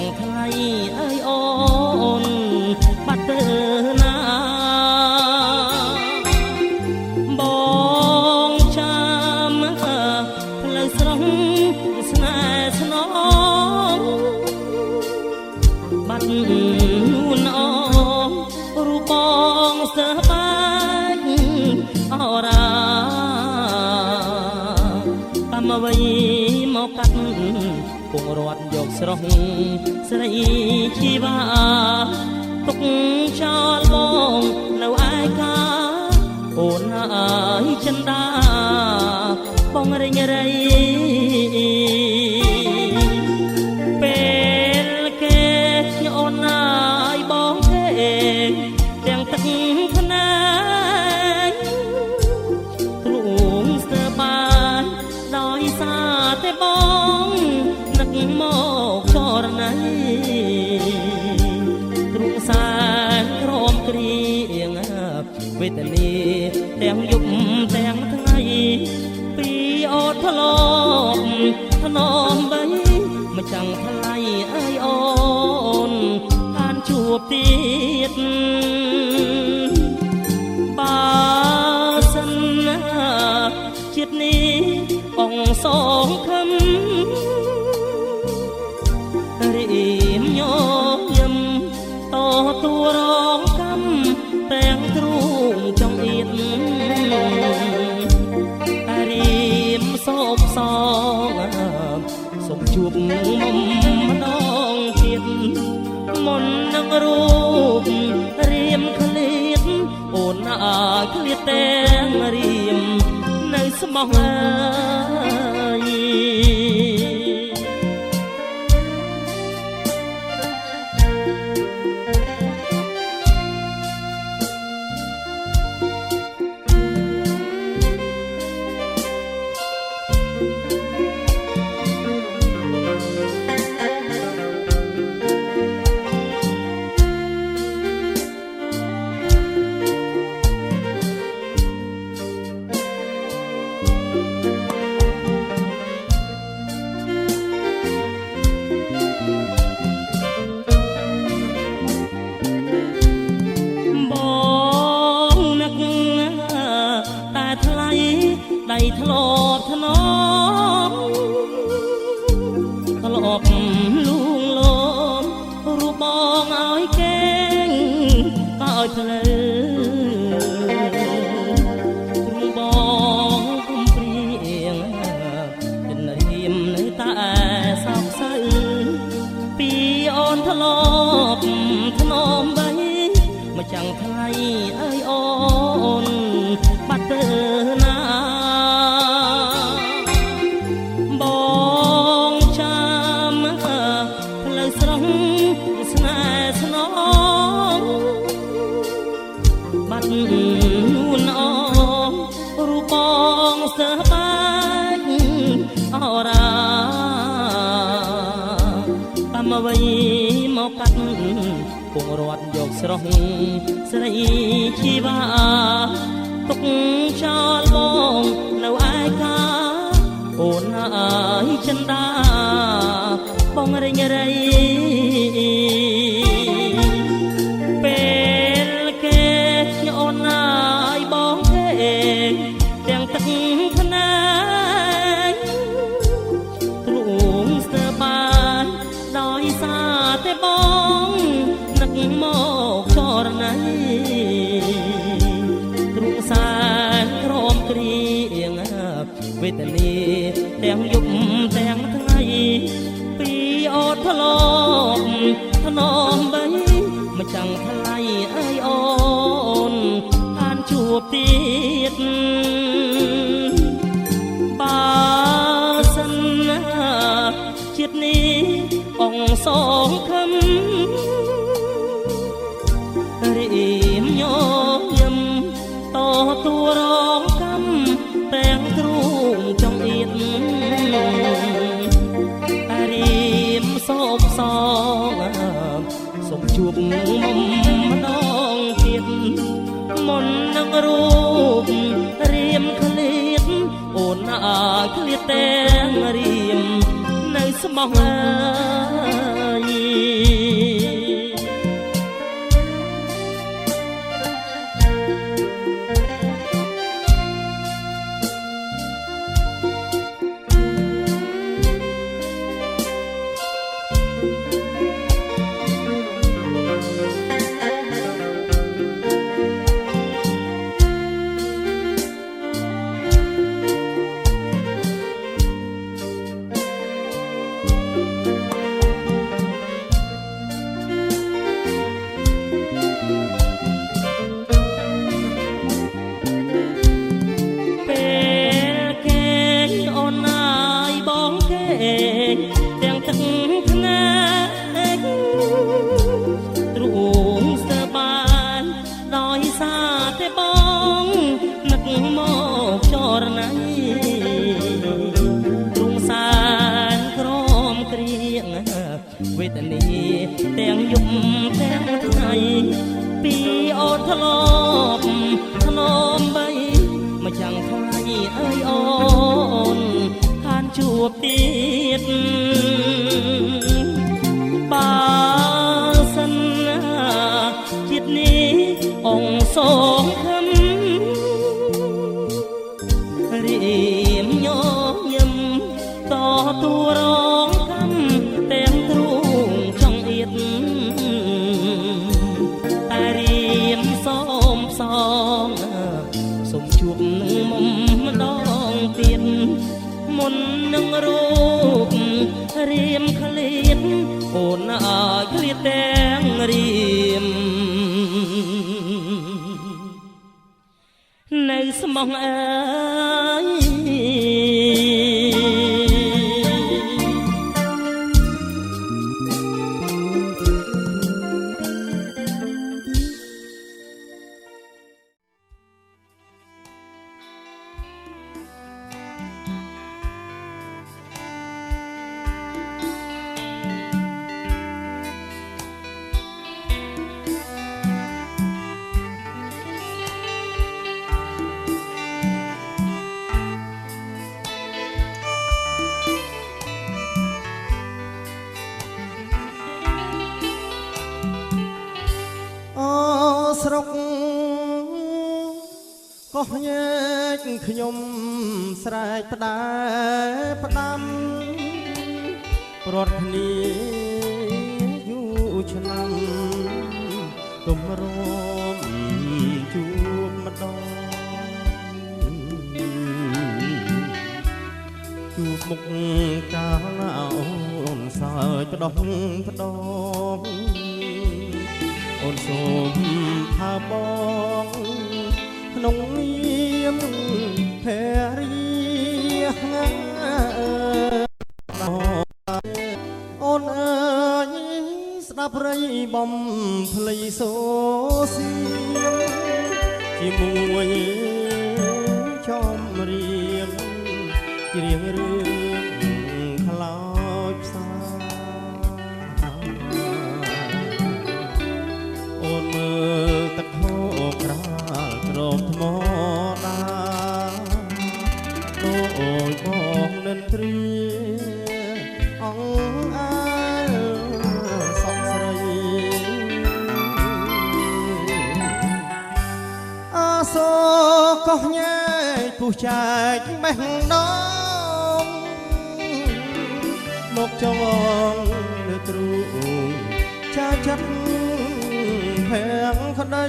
chẳng thay ơi ôn bắt tơ na bong cham lời sóng snai snow bắt nuôn ong ru bong sơ bát ora tam vây mọc cắt cùng rọt dọc sông sấy chi ba tục cho bông lâu ai ca ôn ai chân đá bông rây rây pel ke ôn ai bông ke đang tắc thân ai luồng sơ ba đói xa thế bông nắc mốc cho này trung sáng rôm krieng về tận đi đèn dục đèn thay pi ô thô lom thnom bay mà chẳng thay ai ôn an chuột tiết ba sân chiết ní ông sóng khâm riêng nhó nhâm to tua rong căm tèng trung trong yên riêng sốt song sốt chuột mầm đong tiệt môn nâng ruột riêng khliết ôn khliết tèng riêng nơi sông đầy thọ thọ thọ lọp luông lom ru bong áo keng coi thề ru bong cung prieng tình hiểm nơi ta sọc say pi on thọ lọp thnom bay mà chẳng thay ơi ôn bắt tơ na nuôn ong ru bong sơ bát ora tam vây mọc cắt cùng rọt dọc sông sấy chi ba tục cho bông lâu ai ca ôn ai chân đá bông rây rây ôn ai bóng thế đèn tắc thân ai luồng sơ ba đói xa thế bóng nắc mốc cho này trung sáng rôm krieng về tận đi đèn dục đèn thay pi ô thô lom thnom bay mà chẳng thay ai ôn an chuột tiết ba sân chiết ní ông sóng khâm riêng nhó nhâm to tua rong căm tèng trung trong yên riêng sốt song sốt chuột mầm đong tiệt môn nâng ruột riêng khliết ôn khliết tèng riêng nơi sông បទៀតបើសិនជាតិនេះអង្គសងខំរៀមញញឹមតទួរងកំទាំងទ្រូងចង់អៀតតែរៀមសូមសងសូមជួបនឹងមុំម្ដងទៀតមុននឹងរូបរៀមឃ្លាតអូនឲ្យឃ្លាតទាំងរៀមនៅស្មងអើយស្រុកកោះញែកខ្ញុំស្រែកផ្ដែផ្ដាំប្រត់គ្នាយូរឆ្នាំទុំរមជួបម្ដងជួបមុខកាលណាអូនសើចផ្ដោះផ្ដោអូនសូមផាបងក្នុងនាមភរិយាអូនអើយស្ដាប់រីបំភ្លៃសូសៀងជាមួយចំរៀងច្រៀងរឿងខ្លោចផ្សាអូនមើលទឹកហូរក្រាលក្រោមថ្មដាដូចបងនិនទ្រាអង្អើសក់ស្រីអាសូកោះញែកពុះចែកមេះដងមកចងលើទ្រូងចាចិត្តភាំងក្ដី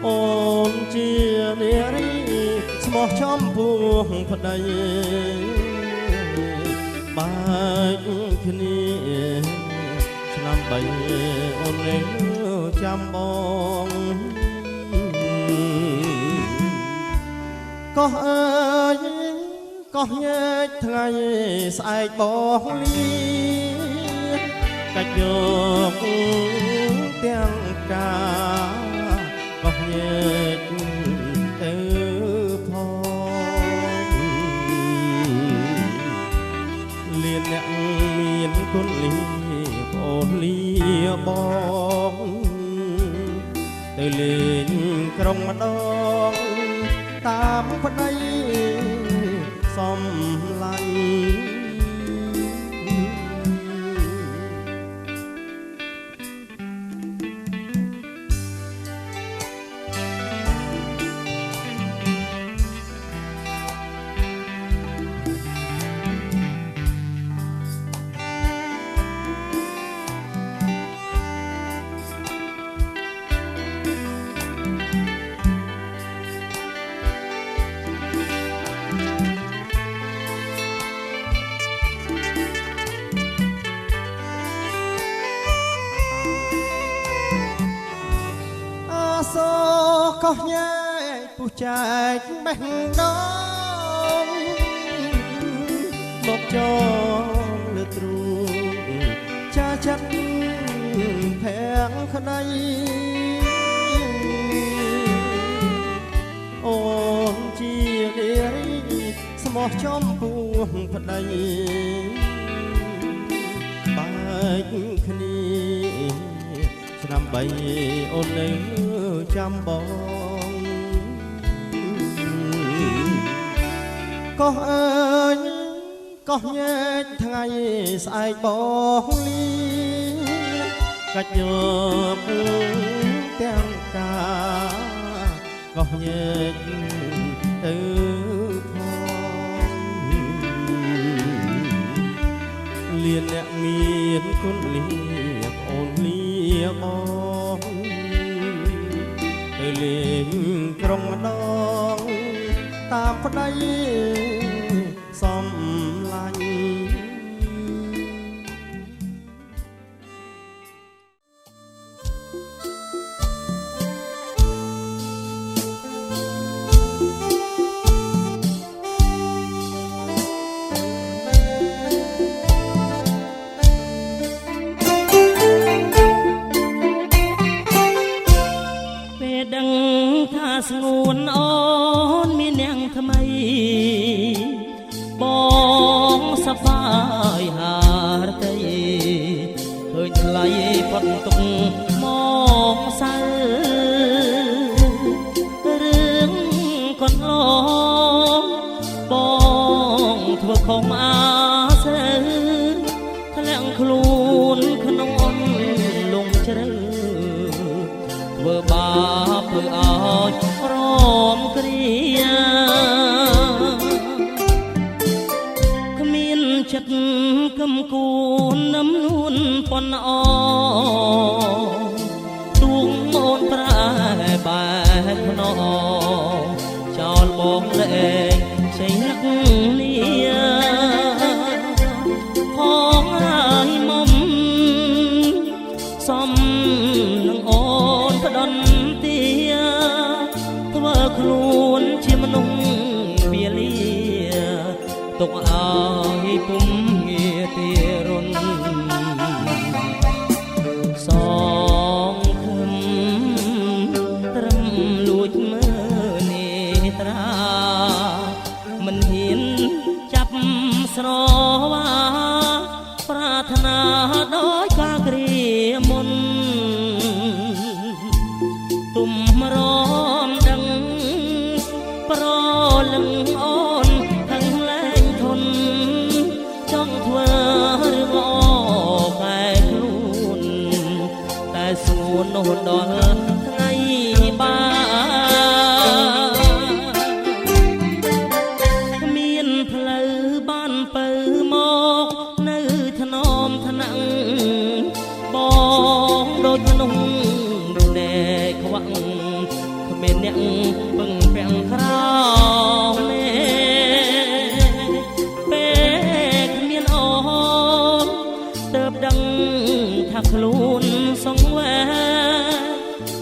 អូនជានារីស្មោះចំពោះប្ដីបែកគ្នាឆ្នាំ3អូននឹងចាំបងកោះអើយកោះញែកថ្ងៃស្អែកបងលីកាច់យកទាំងកាកោះញែកទៅផងលៀនអ្នកមានគុណលីប្អូនលីបងទៅលេងក្រុងម្ដងតាមប្ដីសំឡាញ់សូកោះញែកពុះចែកបេះដូងមកចងលើទ្រូងចាចិត្តភាំងក្ដីអូនជានារីស្មោះចំពោះប្ដីបែកគ្នាឆ្នាំ3អូននៅចាំបង កោះអើយកោះញែកថ្ងៃស្អែកបងលីកាច់យកទាំងកាកោះញែកទៅផងលៀនអ្នកមានគុណលៀបអូនលៀបងទៅលេងក្រុងម្ដងតាមប្តីសំឡាញ់ពេលដឹងថាស្ងួនអូនមានអ្នកថ្មីបងសប្បាយហារតីឃើញថ្លៃផុតទុកមកសៅរឿងកូនឡងបងធ្វើខំអាសើធ្លាក់ខ្លួនក្នុងអន់លងជ្រៅធ្វើបាបធ្វើឲ្យរំគ្រាគ្មានចិត្តគំគួននំនួនប៉ុនអទួងអូនប្រែបែបភ្នំចោលបងលែងជ័យនឹកនេះផងហើយមុំសំនឹងអូនផ្ដន់ទាធ្វើខ្លួនជាមនុស្សវាលាទុកឲ្យពុំងាទីរុនសងខឹមត្រឹមលួចមើលនេត្រាមិនហ៊ានចាប់ស្រវាប្រាថ្នាដោយការគ្រាមុនទុំរំដឹងប្រលឹងអូនខាងលែងធនចង់ធ្វើរឿងល្អកែខ្លួនតែសួននោះដល់ថ្ងៃបានមានផ្លូវបានបើមកនៅថ្នមថ្នាក់បងដូចមនុស្សណែខ្វាក់គ្មានអ្នកពឹងពាំងក្រោនេះពេលគ្មានអូនទើបដឹងថាខ្លួនសង្វេ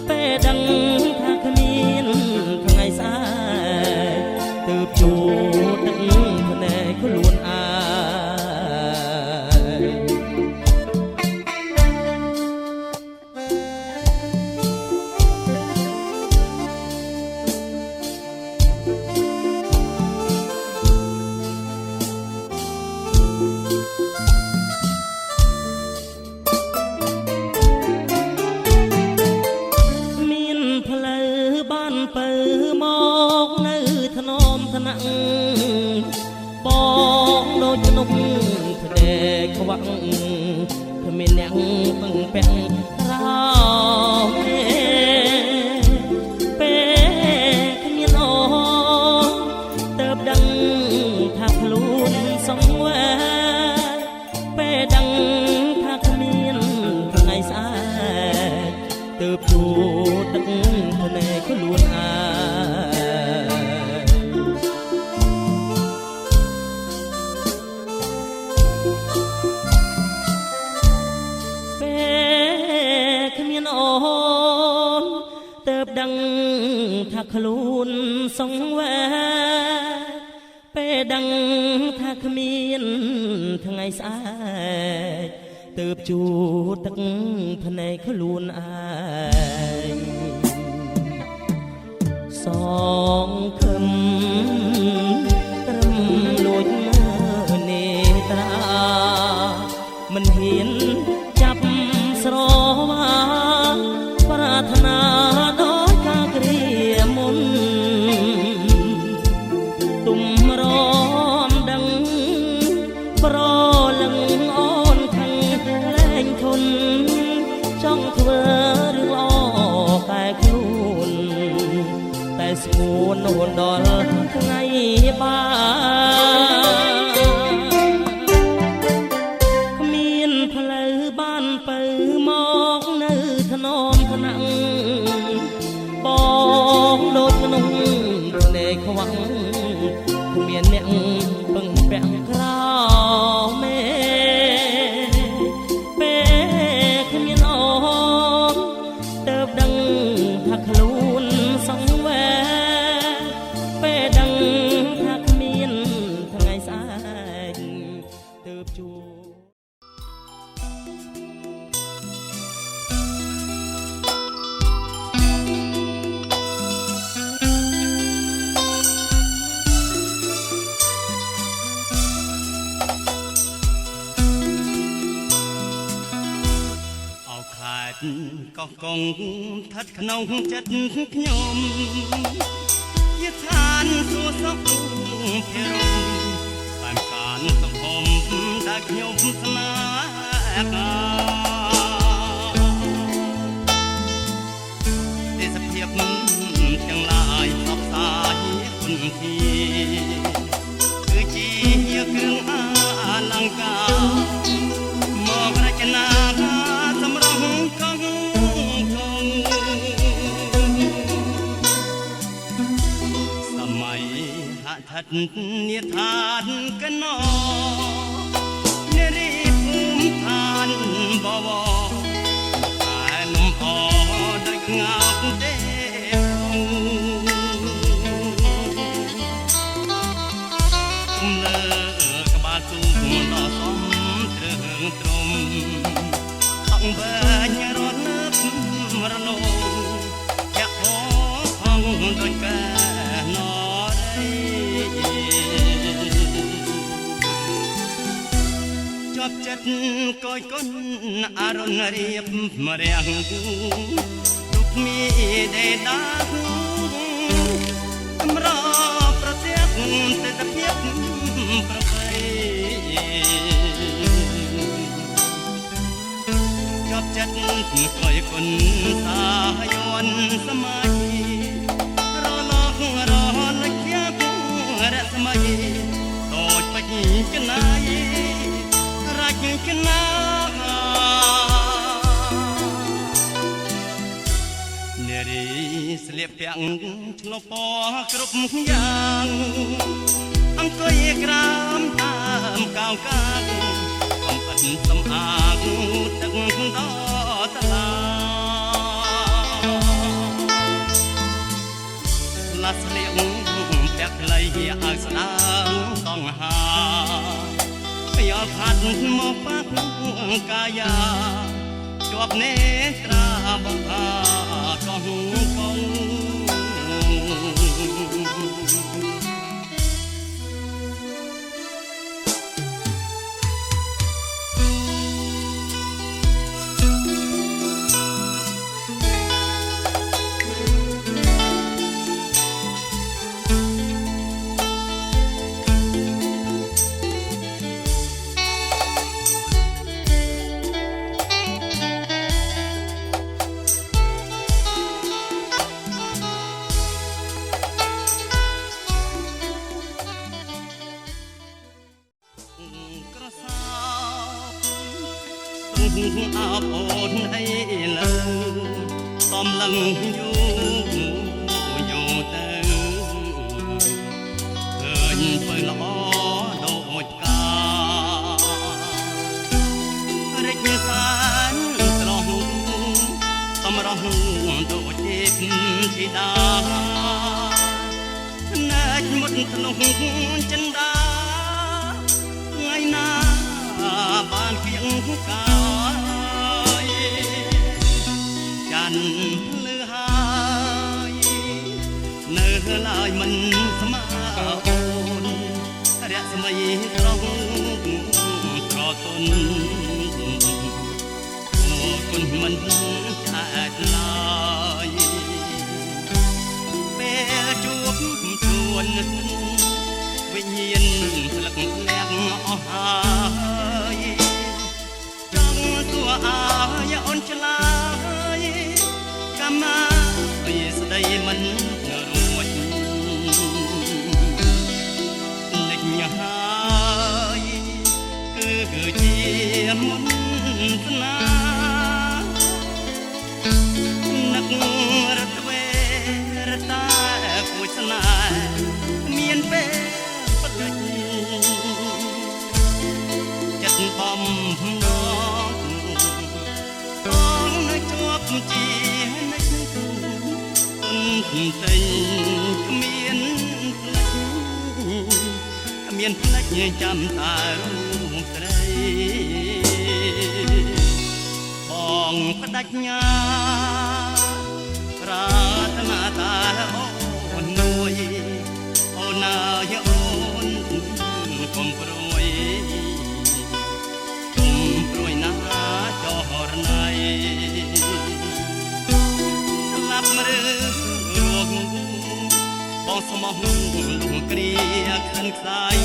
ពេលដឹងថាគ្មានថ្ងៃស្អែកទើបជួទឹកភ្នែកខ្លួនឯងមកនៅថ្នមថ្នាក់បងដូចមនុស្សផ្ដេកខ្វាក់គ្មានអ្នកពឹងពាក់ក្រោមពេលគ្មានអូនទើបដឹងថាខ្លួនសង្វេពេលដឹងថាគ្មានថ្ងៃស្អែកទើបជួទឹកភ្នែកខ្លួនឯងទើបដឹងថាខ្លួនសង្វេពេលដឹងថាគ្មានថ្ងៃស្អែកទើបជួទឹកភ្នែកខ្លួនឯងសងខឹមត្រឹមលួចមើលនេត្រាមិនហ៊ានចាប់ស្រវាប្រាថ្នាដោយការគ្រាមុនទុំរ ស្ងួនអូនដល់ថ្ងៃបានគ្មានផ្លូវបានទៅមកនៅថ្នមថ្នាក់បងដូចមនុស្សភ្នែកខ្វាក់គ្មានអ្នកពឹងពាក់ក្រោមេពេលគ្មានអូនទៅដឹងថាខ្លួនសង្វេពេលដឹងថាគ្មានថ្ងៃស្អែកទៅជួប កោះកុងស្ថិតក្នុងចិត្តខ្ញុំជាឋានសួគ៌សុខភិរមតាមការសង្គមដែលខ្ញុំស្នេហាទេសភាពទាំងឡាយផ្សព្វផ្សាយគុណធីគឺជាគ្រឿងអលង្ការមករចនាសម្រស់កងសម័យហដ្ឋិតនិឋានកណោនារីភូមិឋានបវរតែលំអដោយងោកទេលើក្បាលទូមដល់សំត្រឹងត្រមអង្វែងរត់នឹករលោយ៉ាក់ហោហងដូចកែណរីជាប់ចិត្តកយគុណអរុណរៀបមរាំងទុកមានដេដាសម្រាប់ប្រទះទេសភាពប្រពៃជាប់ចិត្តកយគុណសាយ័នសម័យរលករលជាគូរសម័យដូចបច្ចុប្បន្នរាជគណានារីស្លៀកពាក់ឆ្លុះពណ៌គ្រប់យ៉ាងអង្គុយក្រាមតាមកៅកាងកំអិនសំអាងទឹកដល់តឡាឡាស្លៀកពាក់ខ្លីឲ្យស្ដាងតង្ហាយកផាត់មកប៉ាក់កាយាជាប់នេត្រាបខាកងកងអបអូនអីលើសំឡឹងយូទៅឃើញបើល្អដូចការិចសានស្រស់សម្រស់ដូចទេពធីតាណែចមុតធ្នោះចិន្តាថ្ងៃណាបានគៀងកាចាន់ភ្លឺហើយនៅឡើយមិនស្មើអូនរស្មីត្រង់ត្រទន់អូគុណមិនចាត់ឡើយពេលជួបជួនវិញ្ញាណស្លឹកលះអស់ហើយចង់សួរអាយអូនឆ្លើយកាមាពីស្ដីមិនរួច ស្នេហ៍មានពេលផ្លិចចិត្តបំណងបងនៅជាប់ជានិច្ចទុនតែគ្មានផ្លិចគ្មានផ្លិចចាំតែរូបស្រីបងផ្ដាច់ញាប្រាថ្នាតែអូននួយអូនណាយអូនកុំព្រួយកុំព្រួយណាចោរណៃស្លាប់ឬរងបងស្មោះលួងគ្រាក្លិនខ្លាយ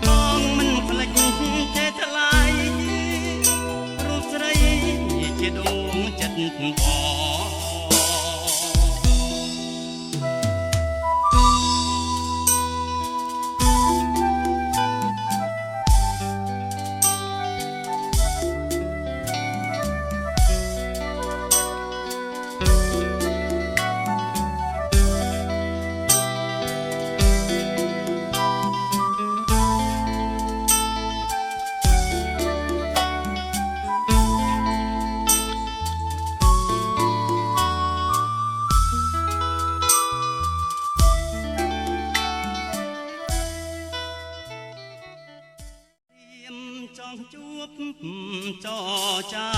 បងមិនផ្លេចទេថ្លៃរូបស្រីជាដួងចិត្តបងចង់ជួបចរចា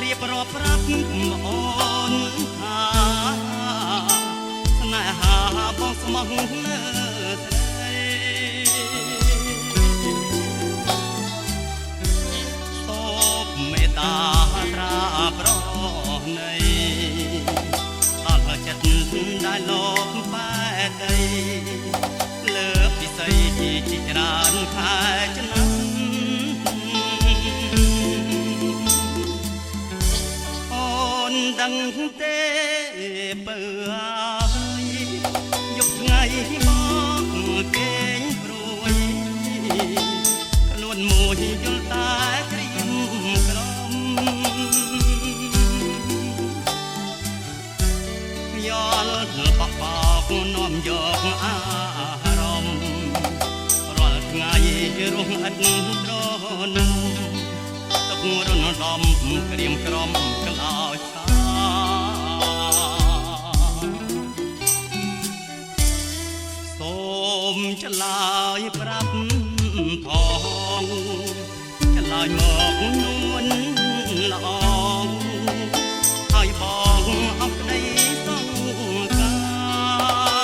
រៀបរាប់ប្រាប់អូនថាស្នេហាបងស្មោះលើស្រីសូមមេត្តាត្រាប្រណីអត់ចិត្តដែលលោកបែកដីលើពិសីជាច្រើនខែឆ្នាំអូនដឹងទេបើហើយយប់ថ្ងៃមកគេងព្រួយខ្លួនមួយយល់តែក្រៀមក្រំយល់បបោកនាំយកអារម្មណ៍រាល់ថ្ងៃរស់ឥតត្រនំទឹករនដំក្រៀមក្រំក្លោចសាសូមឆ្លើយប្រាប់ផងឆ្លើយមកនួនល្អហើយបងអត់ក្តីសង្ការ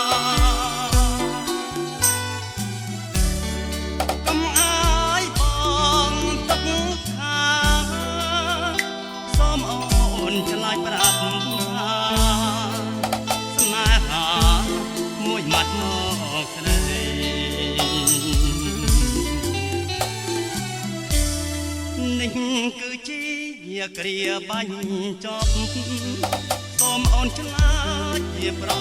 កុំអាយបងទុកខាសូមអូនឆ្លើយប្រាប់ថាស្នេហាមួយម៉ាត់មកស្រីនេះគឺជាគ្រាបាញ់ចប់សូមអូនឆ្លើយប្រ